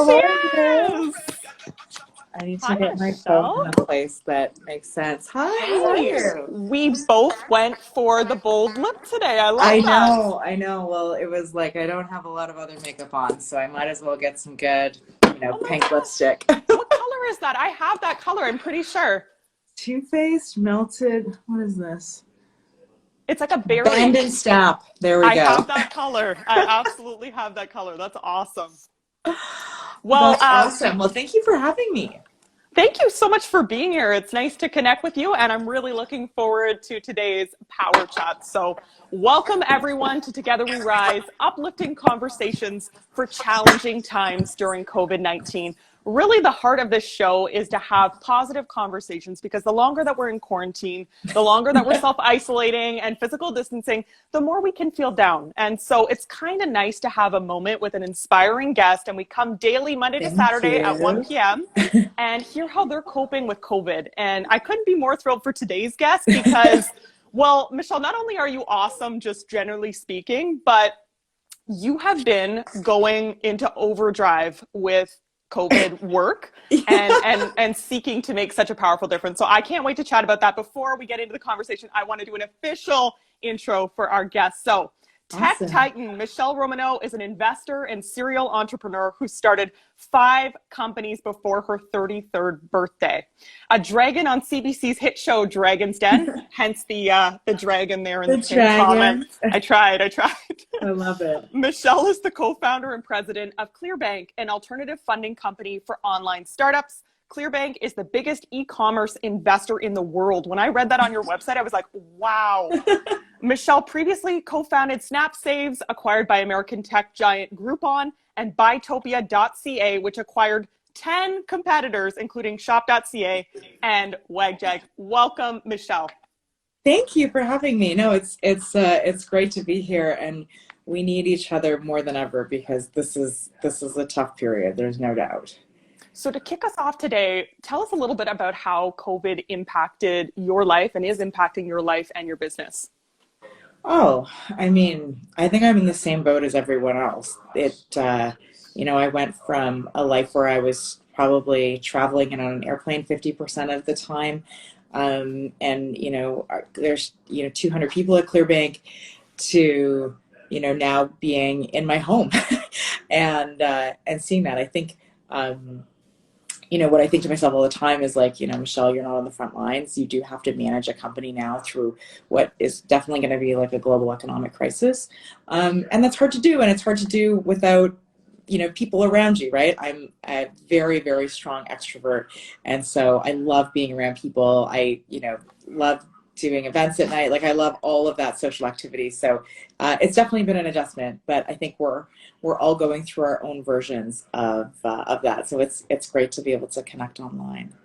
How she are you? is. I need to Hi, get my phone in a Michelle. place that makes sense. Hi, how are Hey, you? we both went for the bold lip today. I love that. I know. Well, it was like I don't have a lot of other makeup on, so I might as well get some good, Oh my pink God. lipstick. What color is that? I have that color, I'm pretty sure. Too Faced Melted. What is this? It's like a Band berry. and Snap. There we I go. have that color. I absolutely have that color. That's awesome. Well, That's awesome. Well, thank you for having me. thank you so much for being here. It's nice to connect with you, and I'm really looking forward to today's Power Chat. So, welcome everyone to Together We Rise, uplifting conversations for challenging times during COVID-19. Really, the heart of this show is to have positive conversations because the longer that we're in quarantine, the longer that we're self-isolating and physical distancing, the more we can feel down. And so it's kind of nice to have a moment with an inspiring guest. And we come daily, Monday to Thank Saturday at 1 you. p.m. and hear how they're coping with COVID. And I couldn't be more thrilled for today's guest because, well, Michelle, not only are you awesome, just generally speaking, but you have been going into overdrive with COVID work and seeking to make such a powerful difference. So I can't wait to chat about that. Before we get into the conversation, I want to do an official intro for our guest. So Tech Awesome. Titan Michele Romanow is an investor and serial entrepreneur who started 5 companies before her 33rd birthday. A dragon on CBC's hit show Dragon's Den, hence the dragon there in The the pinned comment. dragon. I tried. I love it. Michele is the co-founder and president of Clearbanc, an alternative funding company for online startups. Clearbanc is the biggest e-commerce investor in the world. When I read that on your website, I was like, wow. Michele previously co-founded SnapSaves, acquired by American tech giant Groupon, and Buytopia.ca, which acquired 10 competitors, including Shop.ca and WagJag. Welcome, Michele. Thank you for having me. No, it's great to be here, and we need each other more than ever because this is a tough period. There's no doubt. So to kick us off today, tell us a little bit about how COVID impacted your life and is impacting your life and your business. Oh, I mean, I think I'm in the same boat as everyone else. I went from a life where I was probably traveling and on an airplane 50% of the time. There's 200 people at Clearbanc to, now being in my home and seeing that. I think, what I think to myself all the time is like, Michele, you're not on the front lines. You do have to manage a company now through what is definitely going to be like a global economic crisis. And that's hard to do. And it's hard to do without, people around you, right? I'm a very, very strong extrovert. And so I love being around people. I, love doing events at night. Like I love all of that social activity. So it's definitely been an adjustment, but I think we're all going through our own versions of that. So it's great to be able to connect online.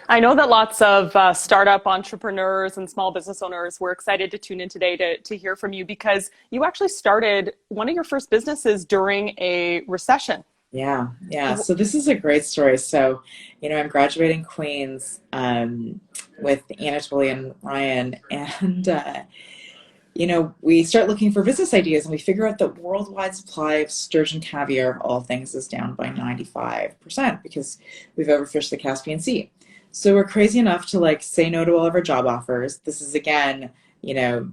I know that lots of startup entrepreneurs and small business owners were excited to tune in today to hear from you because you actually started one of your first businesses during a recession. Yeah. So this is a great story. So, I'm graduating Queens with Anatoly and Ryan, and we start looking for business ideas, and we figure out that worldwide supply of sturgeon caviar, of all things, is down by 95% because we've overfished the Caspian Sea. So we're crazy enough to say no to all of our job offers. This is again,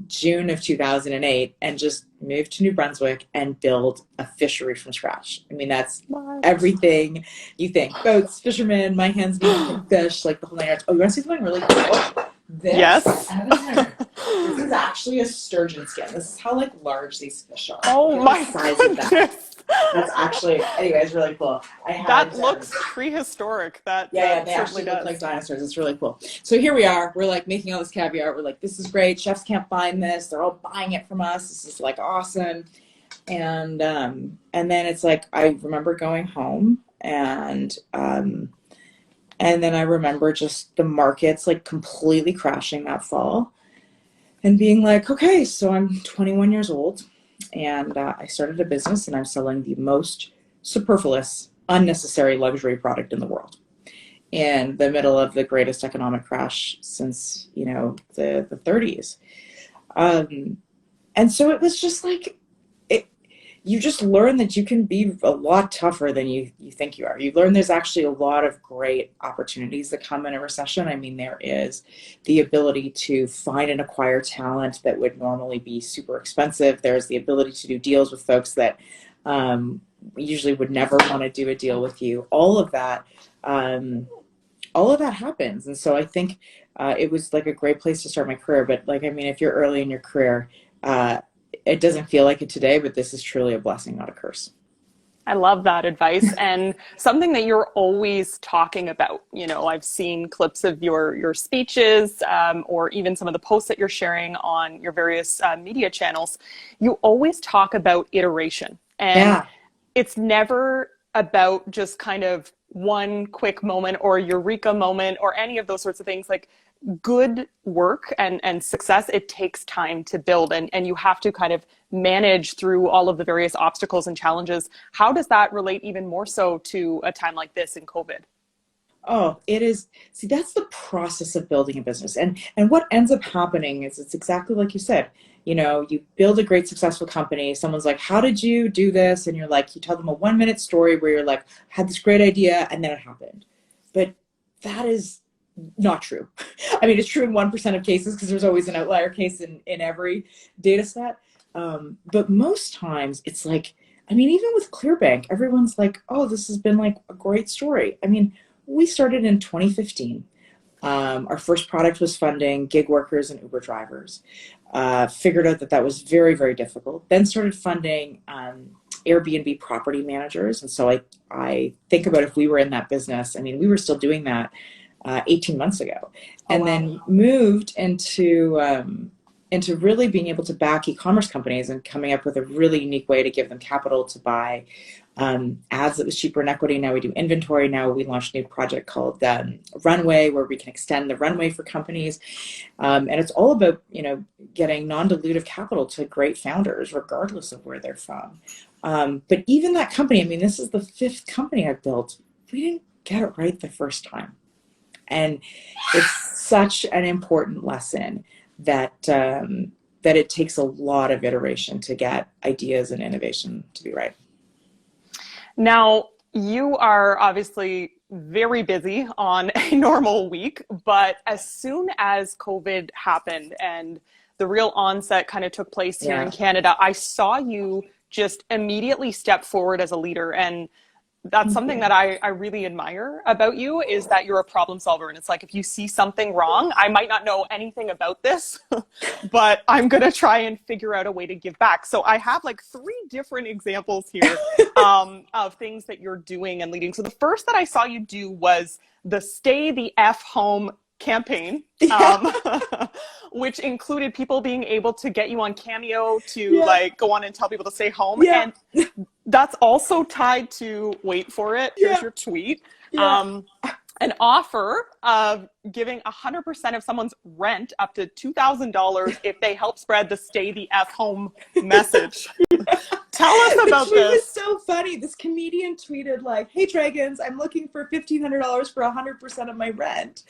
June of 2008, and just move to New Brunswick and build a fishery from scratch. I mean, that's everything you think. Boats, fishermen, my hands being fish, like the whole nine. Oh, you want to see something really cool? Yes. This is actually a sturgeon skin. This is how large these fish are. Oh my goodness. That's actually, anyways, really cool. That looks prehistoric. That they actually look like dinosaurs. It's really cool. So here we are. We're making all this caviar. We're like, this is great. Chefs can't find this. They're all buying it from us. This is awesome. And then it's I remember going home and then I remember just the markets completely crashing that fall and being like, okay, so I'm 21 years old. And I started a business, and I'm selling the most superfluous, unnecessary luxury product in the world in the middle of the greatest economic crash since, the 30s. And so it was just you just learn that you can be a lot tougher than you think you are. You learn there's actually a lot of great opportunities that come in a recession. I mean, there is the ability to find and acquire talent that would normally be super expensive. There's the ability to do deals with folks that usually would never want to do a deal with you. All of that happens. And so I think it was like a great place to start my career. But like, I mean, if you're early in your career, it doesn't feel like it today, but this is truly a blessing, not a curse. I love that advice, and something that you're always talking about. You know, I've seen clips of your speeches, or even some of the posts that you're sharing on your various media channels. You always talk about iteration, and it's never about just kind of one quick moment or eureka moment or any of those sorts of things. Like, good work and success, it takes time to build, and you have to kind of manage through all of the various obstacles and challenges. How does that relate even more so to a time like this in COVID? Oh, it is. See, that's the process of building a business. And what ends up happening is it's exactly like you said. You know, you build a great successful company. Someone's like, how did you do this? And you're like, you tell them a 1-minute story where you're like, had this great idea and then it happened. But that is not true. I mean, it's true in 1% of cases because there's always an outlier case in every data set. But most times it's like, I mean, even with Clearbanc, everyone's like, oh, this has been like a great story. I mean, we started in 2015. Our first product was funding gig workers and Uber drivers. Figured out that was very, very difficult. Then started funding Airbnb property managers. And so I think about if we were in that business, I mean, we were still doing that 18 months ago, and then moved into really being able to back e-commerce companies and coming up with a really unique way to give them capital to buy ads that was cheaper in equity. Now we do inventory. Now we launched a new project called Runway, where we can extend the runway for companies. And it's all about, you know, getting non-dilutive capital to great founders, regardless of where they're from. But even that company, I mean, this is the 5th company I've built. We didn't get it right the first time. And it's such an important lesson that it takes a lot of iteration to get ideas and innovation to be right. Now, you are obviously very busy on a normal week, but as soon as COVID happened and the real onset kind of took place here in Canada, I saw you just immediately step forward as a leader. And that's something that I really admire about you, is that you're a problem solver. And it's like, if you see something wrong, I might not know anything about this, but I'm going to try and figure out a way to give back. So I have like 3 different examples here of things that you're doing and leading. So the first that I saw you do was the Stay the F Home campaign, which included people being able to get you on Cameo to like go on and tell people to stay home. And that's also tied to, wait for it, here's your tweet, an offer of giving 100% of someone's rent up to $2,000 if they help spread the Stay the F Home message. Tell us about this. It was so funny. This comedian tweeted like, hey Dragons, I'm looking for $1,500 for 100% of my rent.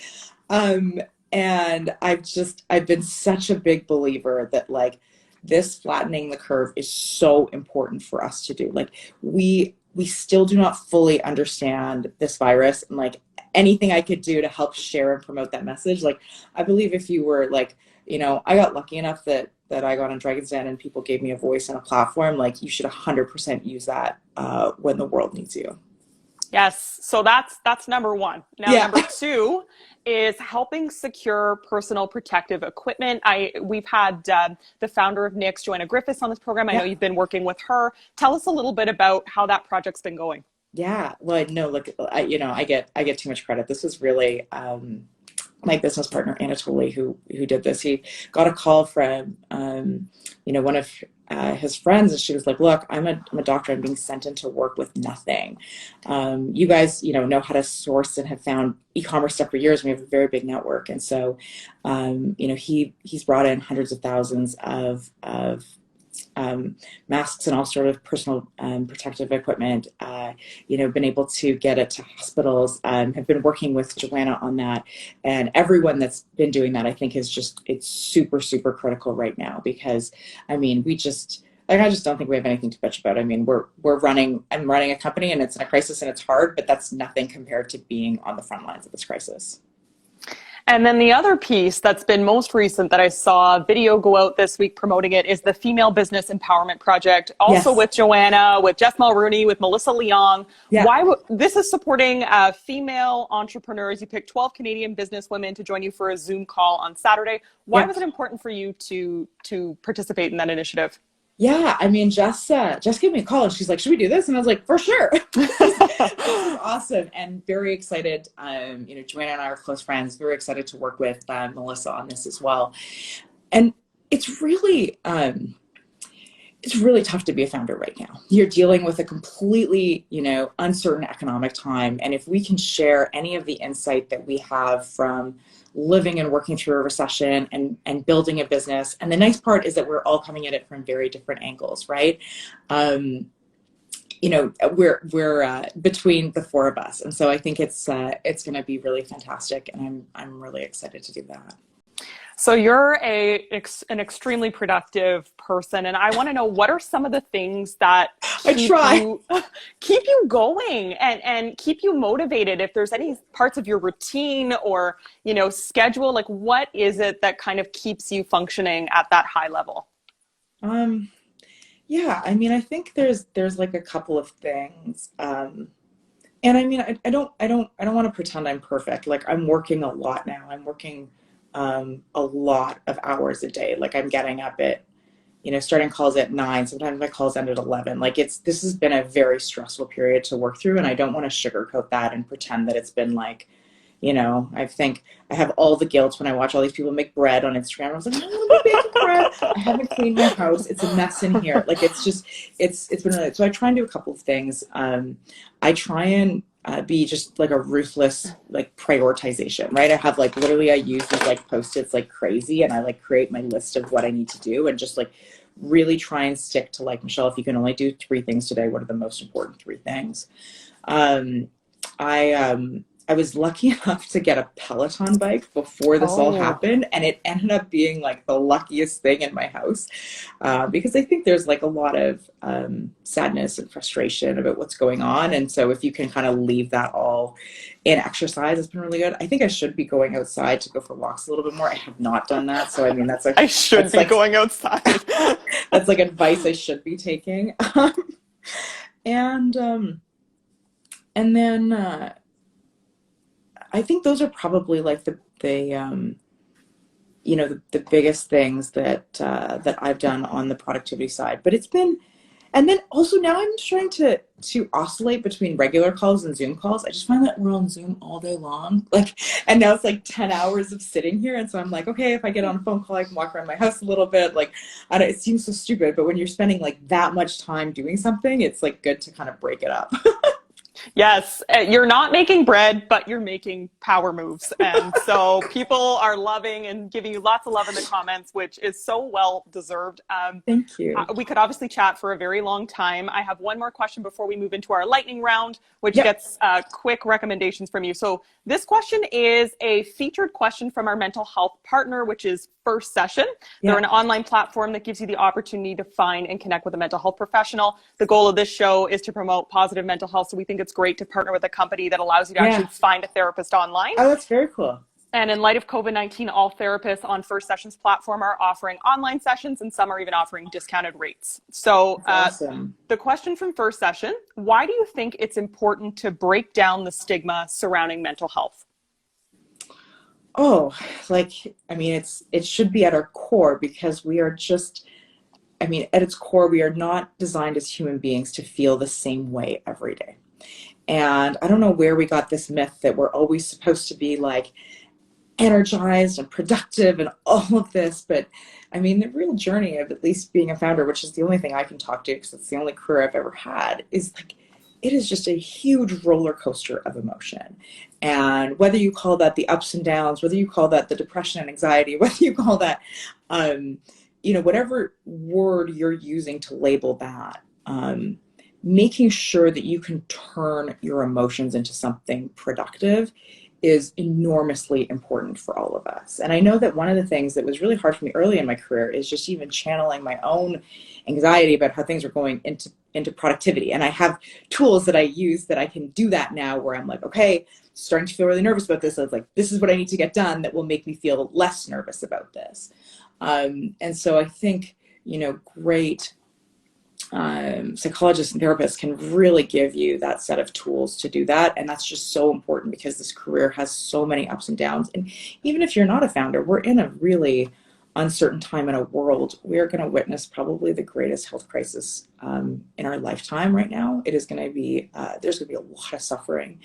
And I've been such a big believer that like this flattening the curve is so important for us to do. Like we still do not fully understand this virus, and like anything I could do to help share and promote that message. Like I believe if you were like, you know, I got lucky enough that I got on Dragon's Den and people gave me a voice and a platform. Like you should 100% use that when the world needs you. Yes. So that's number 1. Now, number 2 is helping secure personal protective equipment. We've had the founder of NIX, Joanna Griffiths, on this program. I know you've been working with her. Tell us a little bit about how that project's been going. Yeah. Well, no, look, I get too much credit. This was really my business partner Anatoly who did this. He got a call from one of his friends, and she was like, look, I'm a doctor, I'm being sent in to work with nothing. You guys know how to source and have found e-commerce stuff for years. We have a very big network, and so he's brought in hundreds of thousands of masks and all sort of personal protective equipment, been able to get it to hospitals, have been working with Joanna on that. And everyone that's been doing that, I think, it's super, super critical right now, because, I mean, Like, I just don't think we have anything to bitch about. I mean, I'm running a company and it's in a crisis and it's hard, but that's nothing compared to being on the front lines of this crisis. And then the other piece that's been most recent that I saw a video go out this week promoting it is the Female Business Empowerment Project, also Yes. with Joanna, with Jess Mulrooney, with Melissa Leong. Yeah. This is supporting female entrepreneurs. You picked 12 Canadian businesswomen to join you for a Zoom call on Saturday. Why was it important for you to participate in that initiative? Yeah, I mean, Jess gave me a call and she's like, should we do this? And I was like, for sure. This is awesome. And very excited. Joanna and I are close friends, very excited to work with Melissa on this as well. And it's really tough to be a founder right now. You're dealing with a completely, uncertain economic time. And if we can share any of the insight that we have from living and working through a recession and building a business. And the nice part is that we're all coming at it from very different angles, right? We're between the four of us. And so I think it's going to be really fantastic. And I'm really excited to do that. So you're an extremely productive person, and I want to know, what are some of the things that keep you going and keep you motivated? If there's any parts of your routine or, schedule, like what is it that kind of keeps you functioning at that high level? Yeah, I mean, I think there's like a couple of things. And I mean, I don't want to pretend I'm perfect. Like, I'm working a lot now. I'm working a lot of hours a day. Like, I'm getting up at, starting calls at 9. Sometimes my calls end at 11. Like, this has been a very stressful period to work through. And I don't want to sugarcoat that and pretend that it's been like, I think I have all the guilt when I watch all these people make bread on Instagram. I was like, I don't want to be baking bread. I haven't cleaned my house. It's a mess in here. Like, it's been really, so I try and do a couple of things. I try and be just like a ruthless like prioritization, right? I have like, literally I use these like Post-its like crazy, and I like create my list of what I need to do and just like really try and stick to, like, Michelle, if you can only do 3 things today, what are the most important 3 things? I was lucky enough to get a Peloton bike before this all happened, and it ended up being like the luckiest thing in my house, because I think there's like a lot of sadness and frustration about what's going on, and so if you can kind of leave that all in exercise, it's been really good. I think I should be going outside to go for walks a little bit more. I have not done that, so I mean, that's like, I should be going outside. That's like advice I should be taking. And then I think those are probably like the biggest things that I've done on the productivity side. But it's been, and then also now I'm trying to oscillate between regular calls and Zoom calls. I just find that we're on Zoom all day long, and now it's like 10 hours of sitting here. And so I'm like, okay, if I get on a phone call, I can walk around my house a little bit. Like, it seems so stupid, but when you're spending like that much time doing something, it's like good to kind of break it up. Yes, you're not making bread, but you're making power moves. And so people are loving and giving you lots of love in the comments, which is so well deserved. Thank you. We could obviously chat for a very long time. I have one more question before we move into our lightning round, which gets quick recommendations from you. So this question is a featured question from our mental health partner, which is First Session. They're an online platform that gives you the opportunity to find and connect with a mental health professional. The goal of this show is to promote positive mental health. So we think it's great to partner with a company that allows you to actually find a therapist online. Oh, that's very cool. And in light of COVID-19, all therapists on First Session's platform are offering online sessions, and some are even offering discounted rates. So awesome. The question from First Session, why do you think it's important to break down the stigma surrounding mental health? Oh, it should be at our core, because we are just, at its core, we are not designed as human beings to feel the same way every day. And I don't know where we got this myth that we're always supposed to be like energized and productive and all of this. But the real journey of at least being a founder, which is the only thing I can talk to because it's the only career I've ever had, is like, it is just a huge roller coaster of emotion. And whether you call that the ups and downs, whether you call that the depression and anxiety, whether you call that, whatever word you're using to label that, making sure that you can turn your emotions into something productive is enormously important for all of us. And I know that one of the things that was really hard for me early in my career is just even channeling my own anxiety about how things are going into productivity. And I have tools that I use that I can do that now, where I'm like, okay, starting to feel really nervous about this. I was like, this is what I need to get done that will make me feel less nervous about this. And so I think, you know, great psychologists and therapists can really give you that set of tools to do that. And that's just so important, because this career has so many ups and downs. And even if you're not a founder, we're in a really uncertain time in a world. We're going to witness probably the greatest health crisis in our lifetime right now. It is going to be, there's going to be a lot of suffering.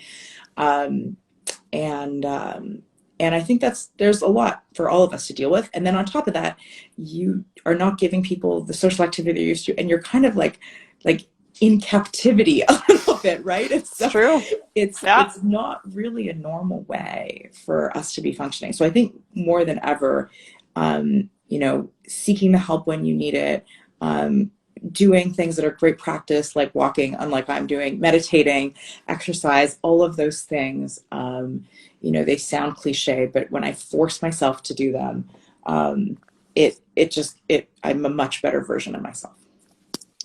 And I think there's a lot for all of us to deal with. And then on top of that, you are not giving people the social activity they're used to, and you're kind of like in captivity a little bit, right? It's true. It's not really a normal way for us to be functioning. So I think more than ever, you know, seeking the help when you need it, doing things that are great practice, like walking, unlike I'm doing, meditating, exercise, all of those things. You know, they sound cliche, but when I force myself to do them, I'm a much better version of myself.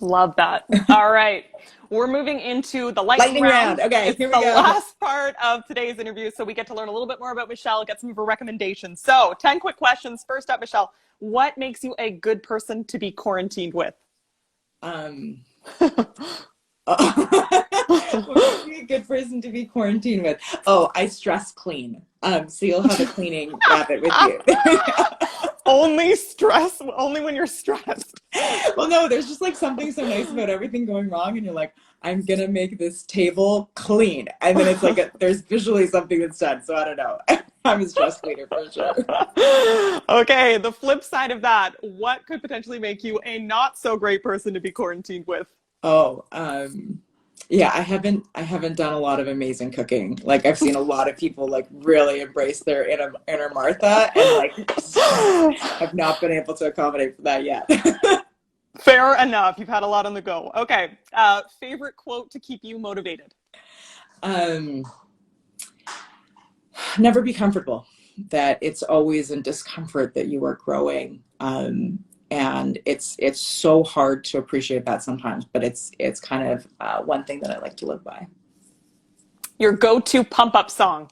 Love that. All right. We're moving into the lightning round. Okay, it's here we the go. last part of today's interview, so we get to learn a little bit more about Michele, get some of her recommendations. So 10 quick questions. First up, Michele, what makes you a good person to be quarantined with? What would be a good person to be quarantined with? Oh, I stress clean. So you'll have a cleaning rabbit with you. Only when you're stressed. Well, no, there's just like something so nice about everything going wrong, and you're like, I'm gonna make this table clean, and then it's like there's visually something that's done. So I don't know. I'm a stress cleaner for sure. Okay, the flip side of that, what could potentially make you a not so great person to be quarantined with? Oh, yeah, I haven't done a lot of amazing cooking. Like, I've seen a lot of people like really embrace their inner Martha, and like I've not been able to accommodate for that yet. Fair enough. You've had a lot on the go. Okay. Favorite quote to keep you motivated? Never be comfortable. That it's always in discomfort that you are growing. And it's so hard to appreciate that sometimes, but it's kind of one thing that I like to live by. Your go-to pump-up song?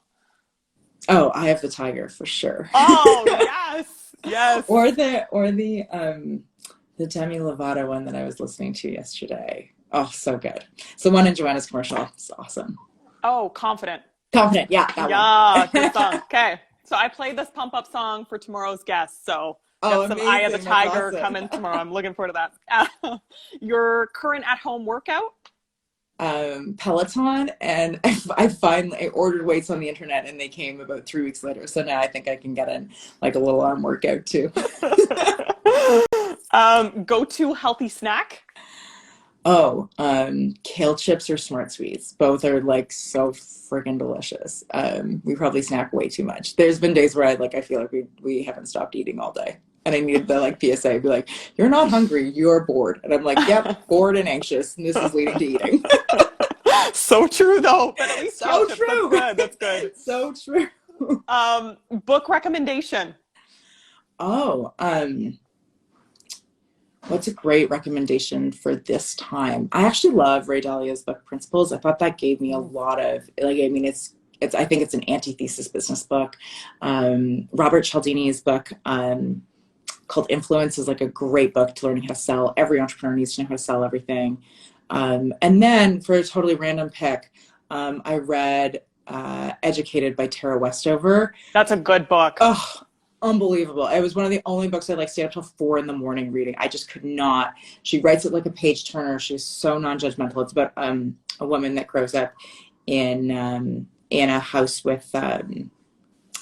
Oh, Eye of the Tiger for sure. Oh, yes, yes. Or the Demi Lovato one that I was listening to yesterday. Oh, so good. It's the one in Joanna's commercial. It's awesome. Oh, Confident. Confident, yeah, that one. Yeah, good song. Okay, so I played this pump-up song for tomorrow's guest, so got some Eye of the Tiger coming tomorrow. I'm looking forward to that. Your current at-home workout? Peloton, and I finally ordered weights on the internet, and they came about 3 weeks later. So now I think I can get in like a little arm workout too. Go-to healthy snack? Oh, kale chips or Smart Sweets. Both are like so freaking delicious. We probably snack way too much. There's been days where I feel like we haven't stopped eating all day. And I needed the like PSA, be like, you're not hungry, you're bored. And I'm like, yep, bored and anxious, and this is leading to eating. So true though, but at least so true. That's good. So true. Book recommendation. Oh, what's a great recommendation for this time? I actually love Ray Dalio's book Principles. I thought that gave me a lot of I think it's an antithesis business book. Robert Cialdini's book called Influence is like a great book to learn how to sell. Every entrepreneur needs to know how to sell everything. And then for a totally random pick, I read Educated by Tara Westover. That's a good book. Oh, unbelievable. It was one of the only books I stayed up till 4 a.m. reading. I just could not. She writes it like a page turner. She's so non-judgmental. It's about a woman that grows up in a house with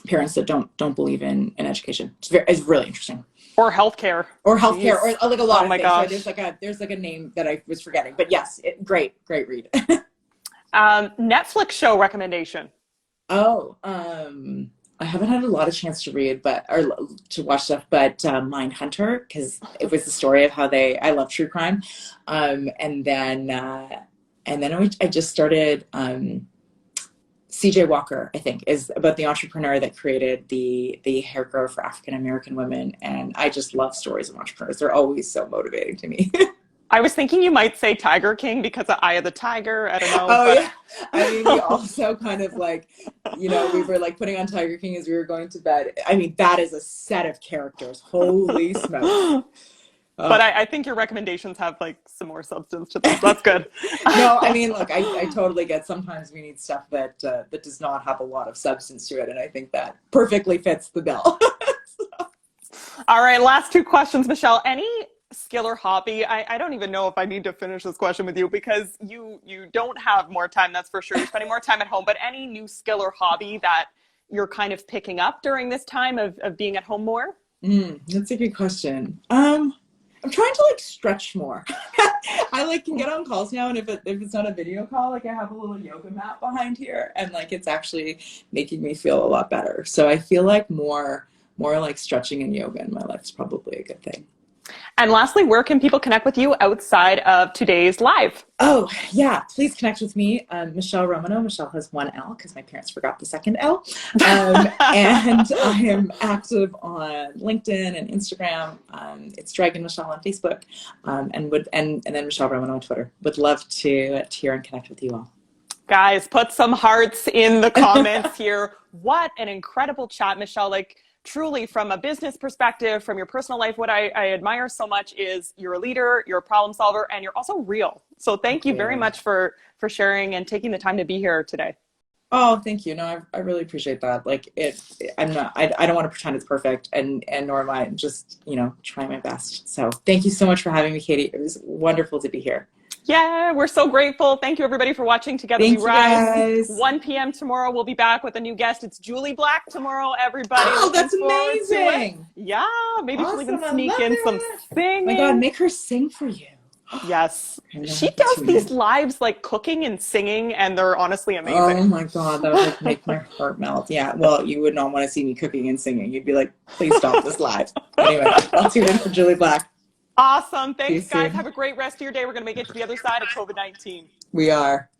parents that don't believe in education. It's really interesting. Or healthcare. Or healthcare, or like a lot of things. Gosh. So there's like a name that I was forgetting. But yes, great read. Netflix show recommendation. Oh, I haven't had a lot of chance to read, or to watch stuff, but Mindhunter, because it was the story of how I love true crime. And then I just started CJ Walker, I think, is about the entrepreneur that created the hair grower for African American women. And I just love stories of entrepreneurs. They're always so motivating to me. I was thinking you might say Tiger King because of Eye of the Tiger. I don't know. Oh, but... yeah. I mean, we also kind of like, you know, we were like putting on Tiger King as we were going to bed. I mean, that is a set of characters. Holy smokes. But I think your recommendations have like some more substance to them. That's good. No, I mean, look, I totally get sometimes we need stuff that that does not have a lot of substance to it. And I think that perfectly fits the bill. So. All right, last two questions, Michele. Any skill or hobby? I don't even know if I need to finish this question with you because you don't have more time, that's for sure. You're spending more time at home, but any new skill or hobby that you're kind of picking up during this time of being at home more? That's a good question. I'm trying to like stretch more. I like can get on calls now, and if it's not a video call, like I have a little yoga mat behind here, and like it's actually making me feel a lot better. So I feel like more like stretching and yoga in my life is probably a good thing. And lastly, where can people connect with you outside of today's live? Oh, yeah. Please connect with me. Michele Romanow. Michele has one L because my parents forgot the second L. And I am active on LinkedIn and Instagram. It's Dragon Michele on Facebook. And then Michele Romanow on Twitter. Would love to hear and connect with you all. Guys, put some hearts in the comments here. What an incredible chat, Michele. Like, truly, from a business perspective, from your personal life, what I admire so much is you're a leader, you're a problem solver, and you're also real. So thank you very much for sharing and taking the time to be here today. Oh, thank you. No, I really appreciate that. Like I don't want to pretend it's perfect, and nor am I. Just, you know, trying my best. So thank you so much for having me, Katie. It was wonderful to be here. Yeah, we're so grateful. Thank you, everybody, for watching Together We Rise. 1 p.m. tomorrow, we'll be back with a new guest. It's Julie Black tomorrow, everybody. Oh, that's amazing. Yeah, maybe she'll even sneak in some singing. Oh my God, make her sing for you. Yes. She does these lives like cooking and singing, and they're honestly amazing. Oh my God, that would like make my heart melt. Yeah, well, you would not want to see me cooking and singing. You'd be like, please stop this live. Anyway, I'll tune in for Julie Black. Awesome. Thanks, guys. Have a great rest of your day. We're going to make it to the other side of COVID-19. We are.